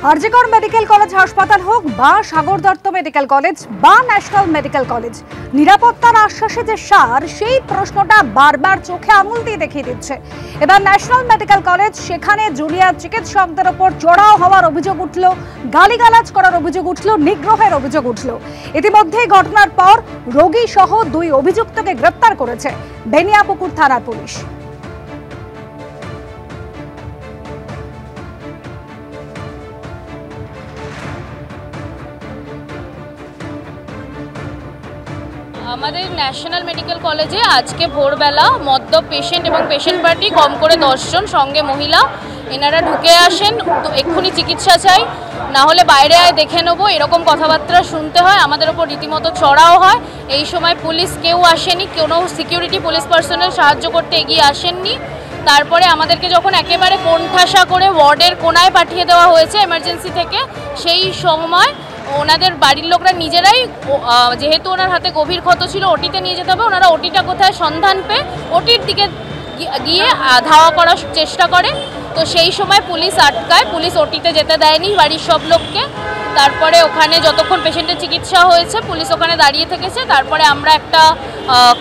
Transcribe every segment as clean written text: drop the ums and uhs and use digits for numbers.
RG Kar medical college হাসপাতাল হোক বা সাগর দত্ত মেডিকেল কলেজ বা ন্যাশনাল মেডিকেল কলেজ, নিরাপত্তার আশ্বাসে যে সার, সেই প্রশ্নটা বারবার চোখে আঙুল দিয়ে দেখিয়ে দিচ্ছে। এবার ন্যাশনাল মেডিকেল কলেজ, সেখানে জুনিয়র চিকিৎসকদের ওপর চড়াও হওয়ার অভিযোগ উঠল, গালিগালাজ করার অভিযোগ উঠল, নিগ্রহের অভিযোগ উঠল। ইতিমধ্যেই ঘটনার পর রোগী সহ 2 অভিযুক্তকে গ্রেপ্তার করেছে বেনিয়াপুকুর থানার পুলিশ। আমাদের ন্যাশনাল মেডিকেল কলেজে আজকে ভোরবেলা মদ্যপ পেশেন্ট এবং পেশেন্ট পার্টি কম করে 10 জন, সঙ্গে মহিলা, এনারা ঢুকে আসেন। তো এক্ষুনি চিকিৎসা চাই, না হলে বাইরে আয় দেখে নেবো, এরকম কথাবার্তা শুনতে হয়। আমাদের ওপর রীতিমতো চড়াও হয়। এই সময় পুলিশ কেউ আসেনি, কোনো সিকিউরিটি পুলিশ পার্সোনাল সাহায্য করতে এগিয়ে আসেননি। তারপরে আমাদেরকে যখন একেবারে কোণঠাসা করে ওয়ার্ডের কোনায় পাঠিয়ে দেওয়া হয়েছে এমার্জেন্সি থেকে, সেই সময় ওনাদের বাড়ির লোকরা নিজেরাই, যেহেতু ওনার হাতে গভীর ক্ষত ছিল, ওটিতে নিয়ে যেতে হবে, ওনারা ওটিটা কোথায় সন্ধান পেয়ে ওটির দিকে গিয়ে ধাওয়া করার চেষ্টা করে। তো সেই সময় পুলিশ আটকায়, পুলিশ ওটিতে যেতে দেয়নি বাড়ির সব লোককে। তারপরে ওখানে যতক্ষণ পেশেন্টের চিকিৎসা হয়েছে পুলিশ ওখানে দাঁড়িয়ে থেকেছে। তারপরে আমরা একটা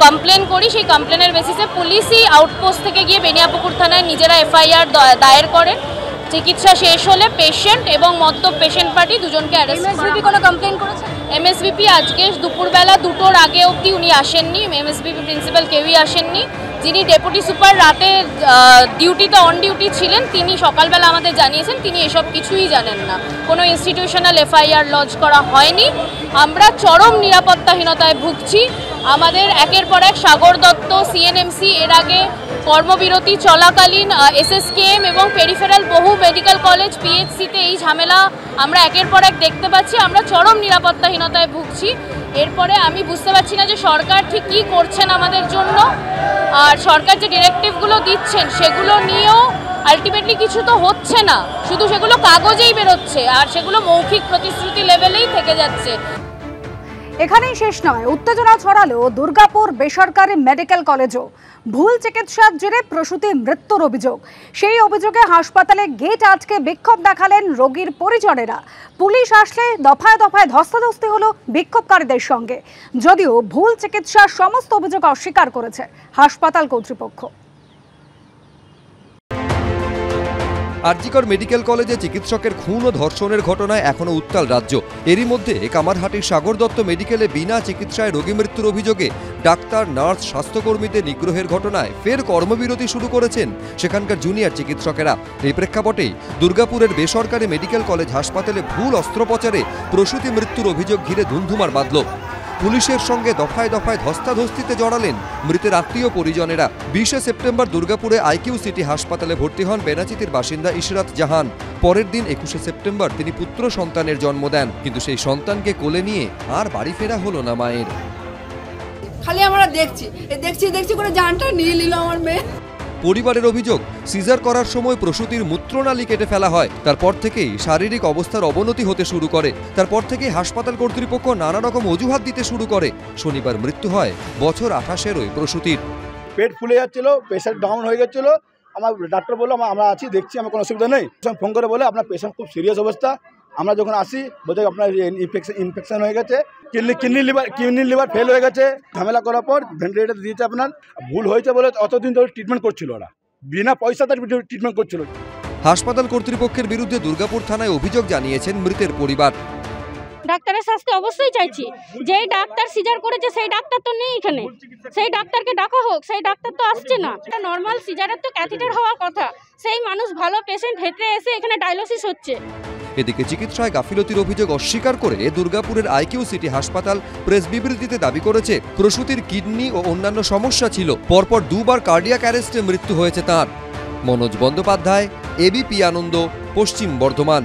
কমপ্লেন করি, সেই কমপ্লেনের বেসিসে পুলিশই আউটপোস্ট থেকে গিয়ে বেনিয়াপুকুর থানায় নিজেরা এফআইআর দায়ের করে। চিকিৎসা শেষ হলে পেশেন্ট এবং মদ্যপ পেশেন্ট পার্টি দুজনকে অ্যারেস্ট করা। এমএসভিপি কোনো কমপ্লেন করেছে? এমএসভিপি আজকে দুপুরবেলা 2টোর আগে অবধি উনি আসেননি, এমএসভিপি প্রিন্সিপাল কেউই আসেননি। যিনি ডেপুটি সুপার রাতে ডিউটিতে অন ডিউটি ছিলেন, তিনি সকালবেলা আমাদের জানিয়েছেন তিনি এসব কিছুই জানেন না। কোনো ইনস্টিটিউশনাল এফআইআর লজ করা হয়নি। আমরা চরম নিরাপত্তাহীনতায় ভুগছি। আমাদের একের পর এক সাগর দত্ত, সিএনএমসি, এর আগে কর্মবিরতি চলাকালীন এসএসকেএম এবং পেরিফেরাল বহু মেডিকেল কলেজ, পিএইচসিতে এই ঝামেলা আমরা একের পর এক দেখতে পাচ্ছি। আমরা চরম নিরাপত্তাহীনতায় ভুগছি। এরপরে আমি বুঝতে পারছি না যে সরকার ঠিক কী করছেন আমাদের জন্য, আর সরকার যে ডিরেক্টিভগুলো দিচ্ছেন সেগুলো নিয়েও আলটিমেটলি কিছু তো হচ্ছে না, শুধু সেগুলো কাগজেই বেরোচ্ছে আর সেগুলো মৌখিক প্রতিশ্রুতি লেভেলেই থেকে যাচ্ছে। এখানেই শেষ নয়, উত্তেজনা ছড়ালো দুর্গাপুর বেসরকারি মেডিকেল কলেজও। ভুল চিকিৎসার জেরে প্রসূতি মৃত্যুর অভিযোগ। সেই অভিযোগে হাসপাতালে গেট আটকে বিক্ষোভ দেখালেন রোগীর পরিজনেরা। পুলিশ আসলে দফায় দফায় ধস্তাধস্তি হলো বিক্ষোভকারীদের সঙ্গে। যদিও ভুল চিকিৎসার সমস্ত অভিযোগ অস্বীকার করেছে হাসপাতাল কর্তৃপক্ষ। আরজিকর মেডিকেল কলেজে চিকিৎসকের খুন ও ধর্ষণের ঘটনায় এখনও উত্তাল রাজ্য। এরই মধ্যে কামারহাটির সাগর দত্ত মেডিকেলে বিনা চিকিৎসায় রোগী মৃত্যুর অভিযোগে ডাক্তার, নার্স, স্বাস্থ্যকর্মীদের নিগ্রহের ঘটনায় ফের কর্মবিরতি শুরু করেছেন সেখানকার জুনিয়র চিকিৎসকেরা। এই প্রেক্ষাপটেই দুর্গাপুরের বেসরকারি মেডিকেল কলেজ হাসপাতালে ভুল অস্ত্রোপচারে প্রসূতি মৃত্যুর অভিযোগ ঘিরে ধুন্ধুমার বাঁধল। পুলিশের সঙ্গে দফায় দফায় ধস্তাধস্তিতে জড়ালেন মৃতের আত্মীয় পরিজনেরা। 20শে সেপ্টেম্বর দুর্গাপুরে আইকিউ সিটি হাসপাতালে ভর্তি হন বেনাচিতির বাসিন্দা ইশরাত জাহান। পরের দিন 21শে সেপ্টেম্বর তিনি পুত্র সন্তানের জন্ম দেন, কিন্তু সেই সন্তানকে কোলে নিয়ে আর বাড়ি ফেরা হলো না মায়ের। খালি আমরা দেখছি করে জানটা নিয়ে নিল আমার মেয়ে। পরিবারের অভিযোগ, সিজার করার সময় প্রসূতির মূত্রনালী কেটে ফেলা হয়। তারপর থেকেই শারীরিক অবস্থার অবনতি হতে শুরু করে। তারপর থেকেই হাসপাতাল কর্তৃপক্ষ নানা রকম অজুহাত দিতে শুরু করে। শনিবার মৃত্যু হয় বছর 28-এর ওই প্রসূতির। পেট ফুলে যাচ্ছিল, প্রেশার ডাউন হয়ে গেছিলো। আমার ডাক্তার বললো আমরা আছি, দেখছি, আমার কোনো অসুবিধা নেই। ফোন করে বলে আপনার পেশেন্ট খুব সিরিয়াস অবস্থা। আমরা যখন আসি বলতে আপনার ইনফেকশন হয়ে গেছে, কিডনি লিভার ফেল হয়ে গেছে। ঝামেলা করার পর ভেন্টিলেটর দিয়েছে। আপনার ভুল হয়েছে বলে অতদিন ধরে ট্রিটমেন্ট করছিল, ওরা বিনা পয়সাতে ট্রিটমেন্ট করছিল। হাসপাতাল কর্তৃপক্ষের বিরুদ্ধে দুর্গাপুর থানায় অভিযোগ জানিয়েছেন মৃতের পরিবার। ডাক্তারের শাস্তি অবশ্যই চাইছি। যেই ডাক্তার সিজার করেছে সেই ডাক্তার তো নেই এখানে, সেই ডাক্তারকে ডাকা হোক, সেই ডাক্তার তো আসছে না। নর্মাল সিজারের তো ক্যাথিটার হওয়ার কথা, সেই মানুষ ভালো পেশেন্ট হেঁটে এসে এখানে ডায়ালিসিস হচ্ছে। এদিকে চিকিৎসায় গাফিলতির অভিযোগ অস্বীকার করে দুর্গাপুরের আইকিউ সিটি হাসপাতাল প্রেস বিবৃতিতে দাবি করেছে প্রসূতির কিডনি ও অন্যান্য সমস্যা ছিল। পরপর 2বার কার্ডিয়াক অ্যারেস্টে মৃত্যু হয়েছে তাঁর। মনোজ বন্দ্যোপাধ্যায়, এবিপি আনন্দ, পশ্চিম বর্ধমান।